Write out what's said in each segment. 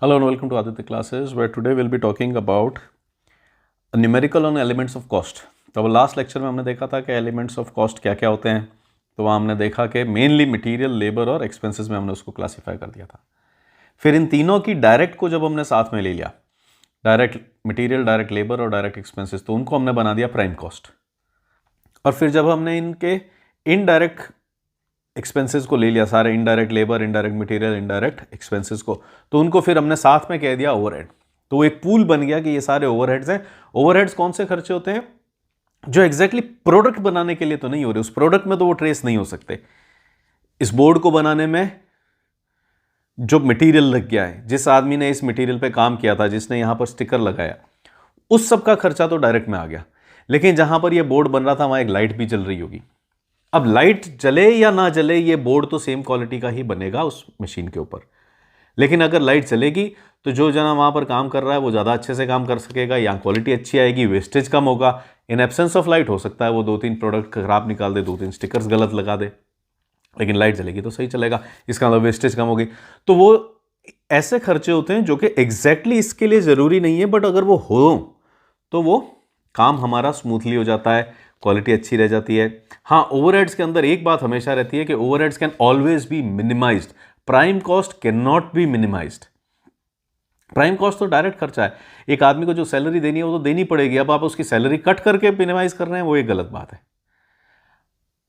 Hello and welcome to Aditya Classes, where today we'll be talking about a numerical on elements of cost. तो अब last lecture में हमने देखा था कि एलिमेंट्स ऑफ कॉस्ट क्या क्या होते हैं। तो वहाँ हमने देखा कि मेनली मटेरियल, लेबर और एक्सपेंसेस में हमने उसको क्लासीफाई कर दिया था। फिर इन तीनों की डायरेक्ट को जब हमने साथ में ले लिया, डायरेक्ट मटेरियल, डायरेक्ट लेबर और डायरेक्ट एक्सपेंसेस, तो उनको हमने बना दिया प्राइम कॉस्ट। और फिर जब हमने इनके इनडायरेक्ट एक्सपेंसेस को ले लिया, सारे indirect labour, indirect material, indirect expenses को, तो उनको फिर हमने साथ में कह दिया ओवरहेड। तो वो एक पूल बन गया कि ये सारे ओवरहेड्स हैं। ओवरहेड्स कौन से खर्चे होते हैं? जो एग्जैक्टली प्रोडक्ट बनाने के लिए तो नहीं हो रहे, उस प्रोडक्ट में तो वो ट्रेस नहीं हो सकते। इस बोर्ड को बनाने में जो मटेरियल लग गया है, जिस आदमी ने इस मटेरियल पे काम किया था, जिसने यहां पर स्टिकर लगाया, उस सब का खर्चा तो डायरेक्ट में आ गया। लेकिन जहां पर ये बोर्ड बन रहा था वहां एक लाइट भी जल रही होगी। अब लाइट जले या ना जले, ये बोर्ड तो सेम क्वालिटी का ही बनेगा उस मशीन के ऊपर। लेकिन अगर लाइट चलेगी तो जो जना वहां पर काम कर रहा है वो ज़्यादा अच्छे से काम कर सकेगा, या क्वालिटी अच्छी आएगी, वेस्टेज कम होगा। इन एब्सेंस ऑफ लाइट हो सकता है वो 2-3 प्रोडक्ट खराब निकाल दे, 2-3 स्टिकर्स गलत लगा दे, लेकिन लाइट चलेगी तो सही चलेगा, इसका मतलब वेस्टेज कम होगी। तो वो ऐसे खर्चे होते हैं जो कि एग्जैक्टली इसके लिए ज़रूरी नहीं है, बट अगर वो हो तो वो काम हमारा स्मूथली हो जाता है, क्वालिटी अच्छी रह जाती है। हाँ, ओवरहेड्स के अंदर एक बात हमेशा रहती है कि overheads can always be minimised, prime cost can not be minimised. Prime cost तो डायरेक्ट खर्चा है, एक आदमी को जो सैलरी देनी है वो तो देनी पड़ेगी। अब आप उसकी सैलरी कट करके मिनिमाइज कर रहे हैं, वो एक गलत बात है।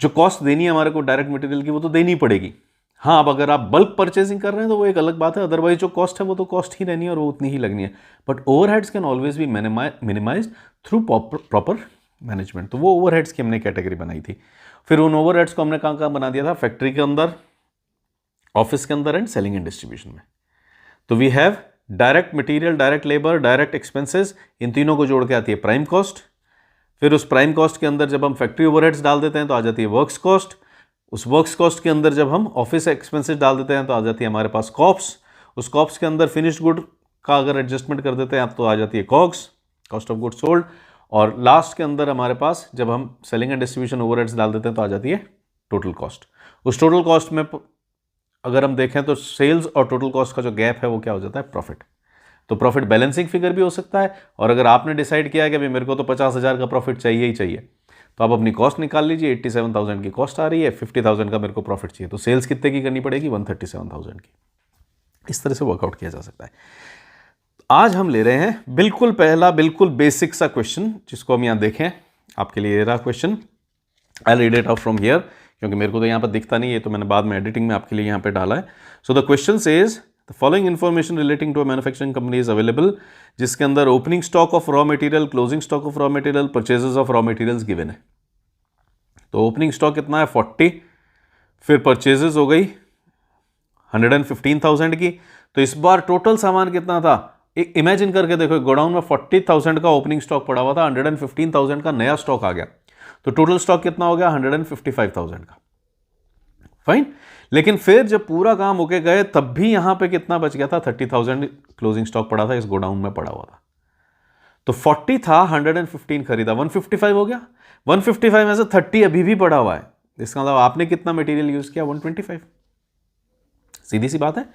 जो कॉस्ट देनी है हमारे को डायरेक्ट मटेरियल की, वो तो देनी पड़ेगी। हाँ, अब अगर आप बल्क परचेसिंग कर रहे हैं तो वो एक अलग बात है, अदरवाइज जो कॉस्ट है वो तो कॉस्ट ही रहनी है और वो उतनी ही लगनी है। But overheads can always be minimised through proper management. तो वो ओवरहेड्स की हमने कैटेगरी बनाई थी। फिर उन ओवरहेड्स को हमने कहाँ कहाँ बना दिया था? फैक्ट्री के अंदर, ऑफिस के अंदर एंड सेलिंग एंड डिस्ट्रीब्यूशन में। तो we have direct material, direct labour, direct expenses, इन तीनों को जोड़ के आती है प्राइम कॉस्ट। फिर उस प्राइम कॉस्ट के अंदर जब हम फैक्ट्री ओवरहेड्स डाल देते हैं तो आ जाती है वर्क्स कॉस्ट। उस वर्क्स कॉस्ट के अंदर जब हम ऑफिस एक्सपेंसेस डाल देते हैं तो आ जाती है हमारे पास कॉप्स। उस कॉप्स के अंदर फिनिश्ड गुड का अगर एडजस्टमेंट कर देते हैं तो आ जाती है COGS, cost of good sold. और लास्ट के अंदर हमारे पास जब हम सेलिंग एंड डिस्ट्रीब्यूशन ओवरहेड्स डाल देते हैं तो आ जाती है टोटल कॉस्ट। उस टोटल कॉस्ट में अगर हम देखें तो सेल्स और टोटल कॉस्ट का जो गैप है वो क्या हो जाता है? प्रॉफिट। तो प्रॉफिट बैलेंसिंग फिगर भी हो सकता है। और अगर आपने डिसाइड किया है कि भाई मेरे को तो 50,000 का प्रॉफिट चाहिए ही चाहिए, तो आप अपनी कॉस्ट निकाल लीजिए। 87,000 की कॉस्ट आ रही है, 50,000 का मेरे को प्रॉफिट चाहिए, तो सेल्स कितने की करनी पड़ेगी? 137,000 की। इस तरह से वर्कआउट किया जा सकता है। आज हम ले रहे हैं बिल्कुल पहला, बिल्कुल बेसिक सा क्वेश्चन, जिसको हम यहां देखें। आपके लिए ये रहा question. I read it out from here, क्योंकि मेरे को तो यहां पर दिखता नहीं है, तो मैंने बाद में एडिटिंग में आपके लिए यहां पे डाला है। So the question says the following information relating to a manufacturing company is available, जिसके अंदर opening stock of raw material, closing stock of raw material, purchases of raw materials given है। तो ओपनिंग स्टॉक कितना है? 40। फिर purchases हो गई 115,000 की। तो इस बार टोटल सामान कितना था? इमेजिन करके देखो, गोडाउन में 40,000 का ओपनिंग स्टॉक पड़ा हुआ था, 115,000 का नया स्टॉक आ गया, तो टोटल स्टॉक कितना हो गया? 155,000 का। फाइन। लेकिन फिर जब पूरा काम होके गए तब भी यहां पे कितना बच गया था? 30,000 क्लोजिंग स्टॉक पड़ा था, इस गोडाउन में पड़ा हुआ था। तो 40 था, 115 खरीदा, 155 हो गया। 155 में से 30 अभी भी पड़ा हुआ है, इसका मतलब आपने कितना मटेरियल यूज किया? 125। सीधी सी बात है।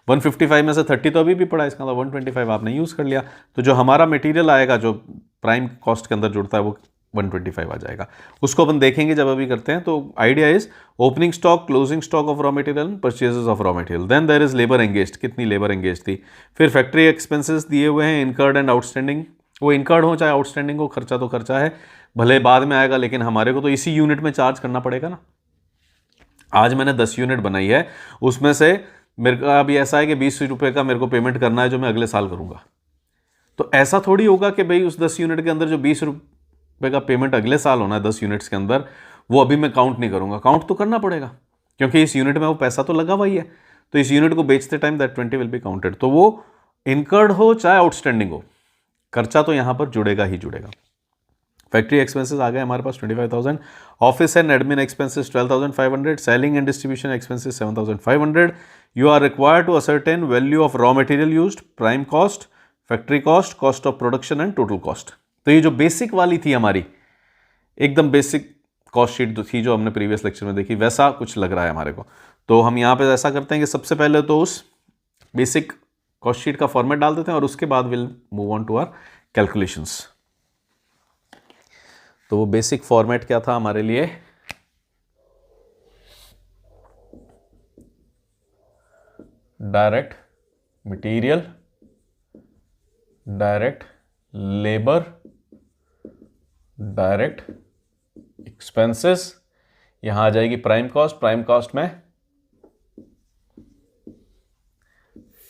155 में से 30 तो अभी भी पड़ा है, इसका मतलब 125 आपने यूज कर लिया। तो जो हमारा मटेरियल आएगा, जो प्राइम कॉस्ट के अंदर जुड़ता है, वो 125 आ जाएगा। उसको अपन देखेंगे जब अभी करते हैं। तो idea is opening stock, closing stock of raw material, purchases of raw material, then there is labour engaged, कितनी लेबर एंगेज थी। फिर फैक्ट्री एक्सपेंसेस दिए हुए हैं, इनकर्ड एंड आउटस्टैंडिंग। वो इनकर्ड हो चाहे आउटस्टैंडिंग हो, खर्चा तो खर्चा है, भले बाद में आएगा, लेकिन हमारे को तो इसी यूनिट में चार्ज करना पड़ेगा ना। आज मैंने 10 यूनिट बनाई है, उसमें से मेरे का अभी ऐसा है कि 20 रुपए का मेरे को पेमेंट करना है, जो मैं अगले साल करूंगा। तो ऐसा थोड़ी होगा कि भाई उस 10 यूनिट के अंदर जो 20 रुपए का पेमेंट अगले साल होना है 10 यूनिट्स के अंदर, वो अभी मैं काउंट नहीं करूंगा। काउंट तो करना पड़ेगा, क्योंकि इस यूनिट में वो पैसा तो लगा हुआ ही है। तो इस यूनिट को बेचते time that 20 will be counted. तो वो इनकर्ड हो चाहे आउटस्टैंडिंग हो, खर्चा तो यहां पर जुड़ेगा ही जुड़ेगा। फैक्ट्री एक्सपेंसेस आ गए हमारे पास 25,000, office and admin expenses 12,500, selling and distribution expenses 7,500। You are required to ascertain value of raw material used, prime cost, factory cost, cost of production and total cost. तो ये जो बेसिक वाली थी हमारी, एकदम बेसिक कॉस्ट शीट थी जो हमने प्रीवियस लेक्चर में देखी, वैसा कुछ लग रहा है हमारे को। तो हम यहाँ पे ऐसा करते हैं कि सबसे पहले तो उस बेसिक कॉस्ट शीट का फॉर्मेट डाल देते हैं और उसके बाद will move on to our calculations. तो वो बेसिक फॉर्मेट क्या था हमारे लिए, direct material, direct labour, direct expenses, यहां आ जाएगी प्राइम कॉस्ट, प्राइम कॉस्ट में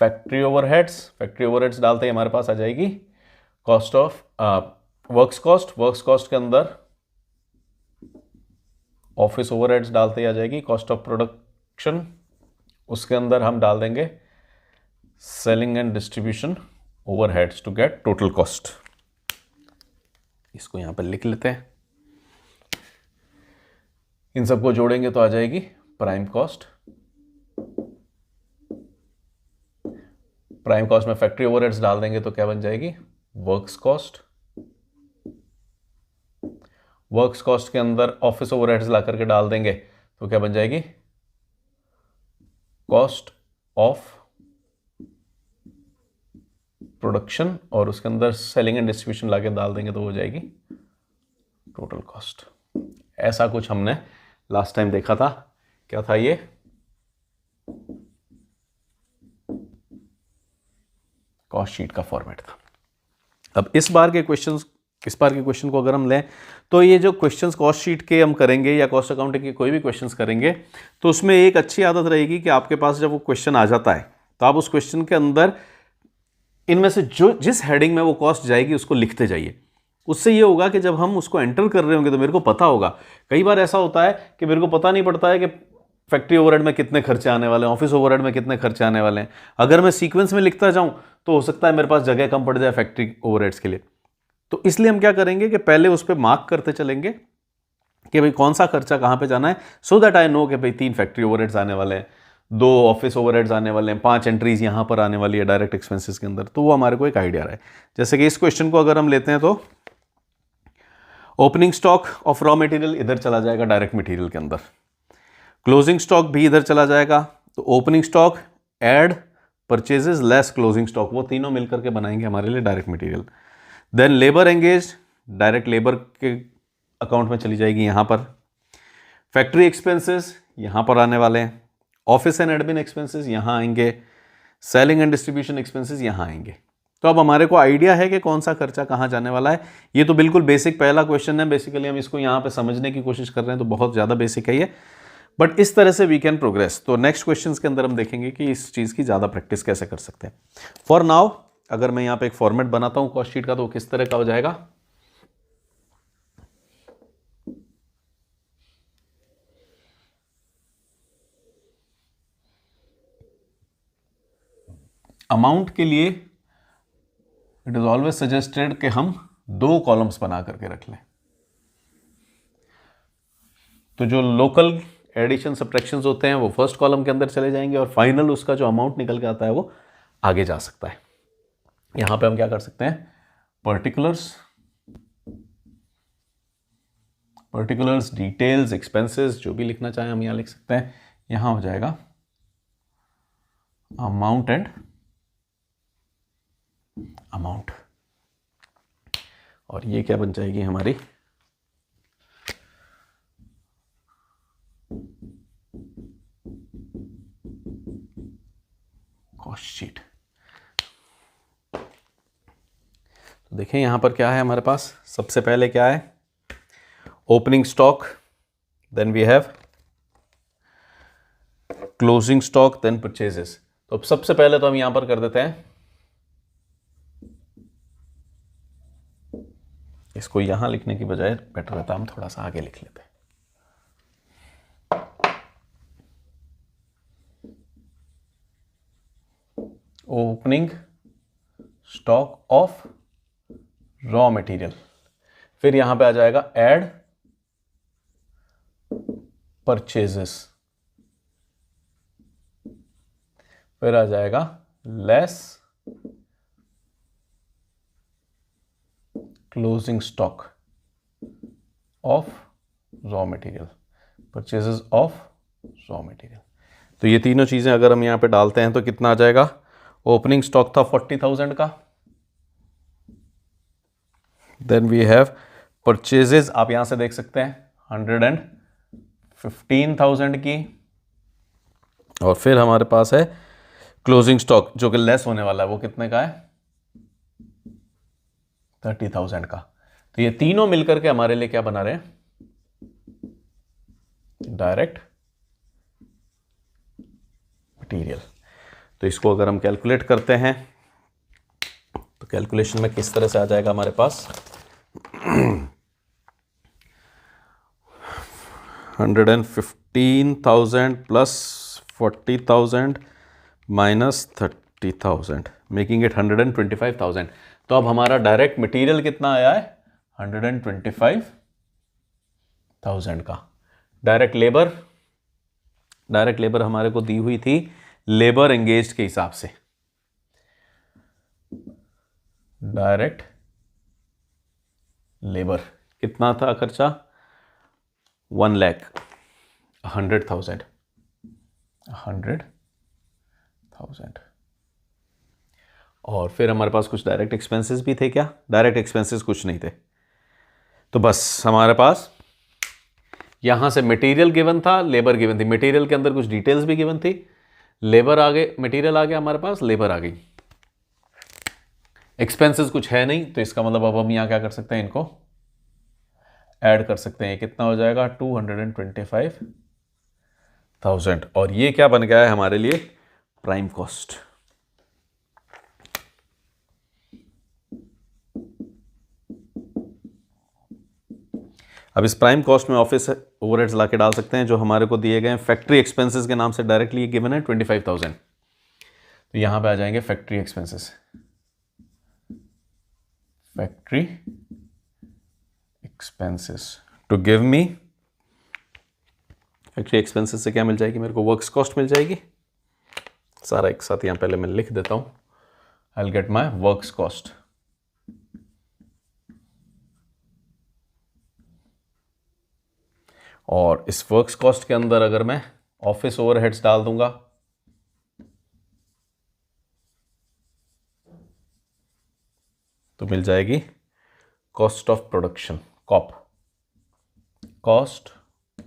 फैक्ट्री ओवरहेड्स, फैक्ट्री ओवरहेड्स डालते ही हमारे पास आ जाएगी cost of works cost, works cost के अंदर ऑफिस ओवरहेड्स डालते ही आ जाएगी कॉस्ट ऑफ प्रोडक्शन, उसके अंदर हम डाल देंगे selling and distribution overheads to get total cost. इसको यहां पर लिख लेते हैं, इन सबको जोड़ेंगे तो आ जाएगी प्राइम कॉस्ट। प्राइम कॉस्ट में फैक्ट्री ओवरहेड्स डाल देंगे तो क्या बन जाएगी वर्क्स कॉस्ट। वर्क्स कॉस्ट के अंदर ऑफिस ओवरहेड्स ला करके डाल देंगे तो क्या बन जाएगी कॉस्ट ऑफ प्रोडक्शन, और उसके अंदर सेलिंग एंड डिस्ट्रीब्यूशन लाके डाल देंगे तो हो जाएगी टोटल कॉस्ट। ऐसा कुछ हमने लास्ट टाइम देखा था, क्या था ये, कॉस्ट शीट का फॉर्मेट था। अब इस बार के क्वेश्चन को अगर हम लें तो ये जो क्वेश्चंस कॉस्ट शीट के हम करेंगे या कॉस्ट अकाउंटिंग के कोई भी क्वेश्चंस करेंगे तो उसमें एक अच्छी आदत रहेगी कि आपके पास जब वो क्वेश्चन आ जाता है तो आप उस क्वेश्चन के अंदर इनमें से जो जिस हेडिंग में वो कॉस्ट जाएगी उसको लिखते जाइए। उससे ये होगा कि जब हम उसको एंटर कर रहे होंगे तो मेरे को पता होगा। कई बार ऐसा होता है कि मेरे को पता नहीं पड़ता है कि फैक्ट्री ओवरहेड में कितने खर्चे आने वाले हैं, ऑफिस ओवरहेड में कितने खर्चे आने वाले हैं। अगर मैं सीक्वेंस में लिखता जाऊं तो हो सकता है मेरे पास जगह कम पड़ जाए फैक्ट्री ओवरहेड्स के लिए। तो इसलिए हम क्या करेंगे कि पहले उस पर मार्क करते चलेंगे कि भाई कौन सा खर्चा कहाँ पे जाना है, सो दैट आई नो कि भाई 3 फैक्ट्री ओवरहेड्स आने वाले हैं, 2 ऑफिस ओवरहेड्स आने वाले हैं, 5 एंट्रीज यहाँ पर आने वाली है डायरेक्ट एक्सपेंसेस के अंदर। तो वो हमारे को एक आइडिया रहा है। जैसे कि इस क्वेश्चन को अगर हम लेते हैं तो opening stock of raw material इधर चला जाएगा डायरेक्ट मटेरियल के अंदर, क्लोजिंग स्टॉक भी इधर चला जाएगा। तो opening stock add purchases less closing stock, वो तीनों मिलकर के बनाएंगे हमारे लिए direct material. Then labour engage, direct labour के अकाउंट में चली जाएगी यहाँ पर। फैक्ट्री एक्सपेंसेस यहाँ पर आने वाले हैं, ऑफिस एंड एडमिन एक्सपेंसेस यहाँ आएंगे, सेलिंग एंड डिस्ट्रीब्यूशन एक्सपेंसेस यहाँ आएंगे। तो अब हमारे को आइडिया है कि कौन सा खर्चा कहाँ जाने वाला है। ये तो बिल्कुल बेसिक पहला क्वेश्चन है, बेसिकली हम इसको यहाँ पे समझने की कोशिश कर रहे हैं, तो बहुत ज़्यादा बेसिक है ये, बट इस तरह से वी कैन प्रोग्रेस। तो नेक्स्ट क्वेश्चन के अंदर हम देखेंगे कि इस चीज़ की ज़्यादा प्रैक्टिस कैसे कर सकते हैं। फॉर नाउ अगर मैं यहाँ पे एक फॉर्मेट बनाता हूँ कॉस्ट शीट का तो किस तरह का हो जाएगा, अमाउंट के लिए इट इज ऑलवेज सजेस्टेड कि हम 2 कॉलम्स बना करके रख लें। तो जो लोकल एडिशन सब्ट्रैक्शंस होते हैं वो फर्स्ट कॉलम के अंदर चले जाएंगे और फाइनल उसका जो अमाउंट निकल के आता है वो आगे जा सकता है। यहां पे हम क्या कर सकते हैं, पर्टिकुलर्स, डिटेल्स, एक्सपेंसेस, जो भी लिखना चाहें हम यहां लिख सकते हैं। यहां हो जाएगा अमाउंट एंड अमाउंट, और ये क्या बन जाएगी हमारी कॉस्ट शीट। तो देखें यहां पर क्या है हमारे पास, सबसे पहले क्या है opening stock, then we have closing stock, then purchases. तो अब सबसे पहले तो हम यहां पर कर देते हैं, इसको यहां लिखने की बजाय बेटर रहता हम थोड़ा सा आगे लिख लेते हैं। Opening stock of raw material, फिर यहां पे आ जाएगा ऐड परचेजेस, फिर आ जाएगा less closing stock of raw material, purchases of raw material. तो ये तीनों चीजें अगर हम यहां पे डालते हैं तो कितना आ जाएगा, ओपनिंग स्टॉक था 40,000 का। देन वी हैव परचेजेज, आप यहां से देख सकते हैं 115,000 की, और फिर हमारे पास है क्लोजिंग स्टॉक जो कि लेस होने वाला है, वो कितने का है 30,000 का। तो ये तीनों मिलकर के हमारे लिए क्या बना रहे हैं, डायरेक्ट मटीरियल। तो इसको अगर हम कैलकुलेट करते हैं तो कैलकुलेशन में किस तरह से आ जाएगा हमारे पास 115,000 प्लस 40,000 माइनस 30,000 मेकिंग इट 125,000। तो अब हमारा डायरेक्ट मटेरियल कितना आया है 125,000 का। डायरेक्ट लेबर हमारे को दी हुई थी लेबर एंगेज के हिसाब से। डायरेक्ट लेबर कितना था खर्चा 1,00,000 100,000। और फिर हमारे पास कुछ डायरेक्ट एक्सपेंसेस भी थे क्या, डायरेक्ट एक्सपेंसेस कुछ नहीं थे। तो बस हमारे पास यहां से मटेरियल गिवन था, लेबर गिवन थी, मटेरियल के अंदर कुछ डिटेल्स भी गिवन थी, लेबर आ गए, मटेरियल आ गया हमारे पास, लेबर आ गई, एक्सपेंसेस कुछ है नहीं। तो इसका मतलब अब हम यहां क्या कर सकते हैं, इनको ऐड कर सकते हैं। कितना हो जाएगा 225,000, और ये क्या बन गया है हमारे लिए प्राइम कॉस्ट। अब इस प्राइम कॉस्ट में ऑफिस ओवरहेड्स लाके डाल सकते हैं जो हमारे को दिए गए हैं फैक्ट्री एक्सपेंसेस के नाम से, डायरेक्टली गिवन है 25,000। तो यहां पे आ जाएंगे factory expenses, factory expenses to give me, factory expenses से क्या मिल जाएगी मेरे को, वर्क्स कॉस्ट मिल जाएगी। सारा एक साथ यहां पहले मैं लिख देता हूं, I will get my works cost. और इस वर्क्स कॉस्ट के अंदर अगर मैं ऑफिस ओवरहेड्स डाल दूंगा तो मिल जाएगी cost of production, COP, cost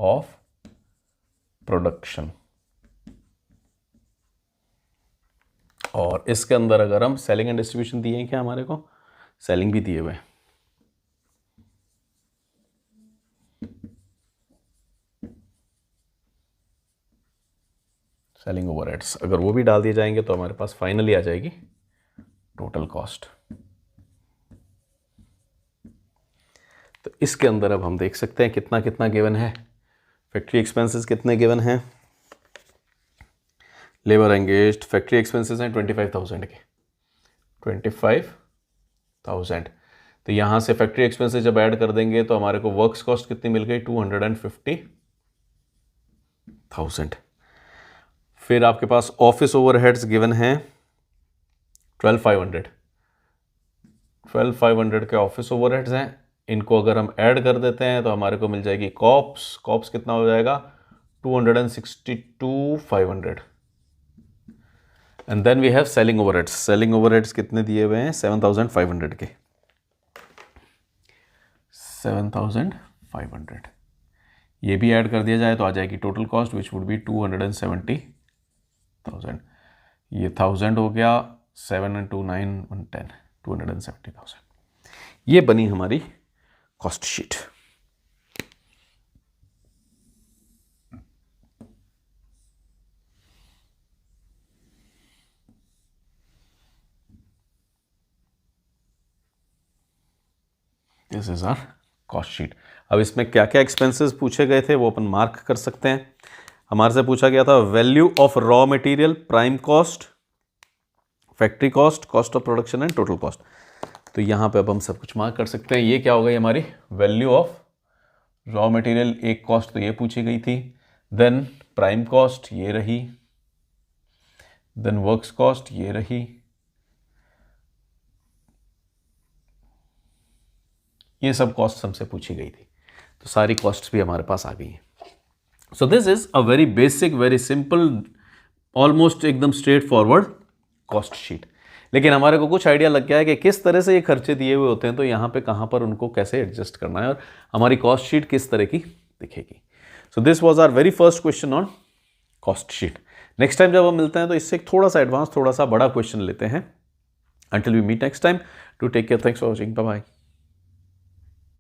of production. और इसके अंदर अगर हम सेलिंग एंड डिस्ट्रीब्यूशन दिए हैं क्या, हमारे को सेलिंग भी दिए हुए हैं, सेलिंग ओवरहेड्स अगर वो भी डाल दिए जाएंगे तो हमारे पास फाइनली आ जाएगी टोटल कॉस्ट। तो इसके अंदर अब हम देख सकते हैं कितना कितना गिवन है, फैक्ट्री एक्सपेंसेस कितने गिवन हैं, लेबर एंगेज्ड, फैक्ट्री एक्सपेंसेस हैं 25,000 के, 25,000। तो यहां से फैक्ट्री एक्सपेंसेस जब ऐड कर देंगे तो हमारे को वर्क्स कॉस्ट कितनी मिल गई 250,000। फिर आपके पास ऑफिस ओवरहेड्स गिवन हैं 12,500 के ऑफिस ओवरहेड्स हैं। इनको अगर हम ऐड कर देते हैं तो हमारे को मिल जाएगी कॉप्स कितना हो जाएगा 262,500। And then we have selling overheads कितने दिए हुए हैं 7,500 के, 7,500 ये भी ऐड कर दिया जाए तो आ जाएगी total cost which would be 270,000। ये 1000 हो गया, 7 and 2 9 110, 270,000। ये बनी हमारी cost sheet. This is our cost sheet. अब इसमें क्या क्या एक्सपेंसेस पूछे गए थे वो अपन मार्क कर सकते हैं। हमारे से पूछा गया था value of raw material, prime cost, factory cost, cost of production and total cost. तो यहां पे अब हम सब कुछ मार्क कर सकते हैं। ये क्या हो गई हमारी वैल्यू ऑफ रॉ मटेरियल, एक कॉस्ट तो ये पूछी गई थी, देन प्राइम कॉस्ट ये रही, देन वर्क्स कॉस्ट ये रही, ये सब कॉस्ट हमसे पूछी गई थी। तो सारी कॉस्ट भी हमारे पास आ गई हैं। So this is a very basic, very simple, almost एकदम स्ट्रेट फॉरवर्ड कॉस्ट शीट। लेकिन हमारे को कुछ आइडिया लग गया है कि किस तरह से ये खर्चे दिए हुए होते हैं, तो यहाँ पे कहाँ पर उनको कैसे एडजस्ट करना है और हमारी कॉस्ट शीट किस तरह की दिखेगी। So this was our very first question on cost sheet. Next time जब हम मिलते हैं तो इससे थोड़ा सा एडवांस, थोड़ा सा बड़ा क्वेश्चन लेते हैं। Until we meet next time, do take care. Thanks for watching. Bye bye.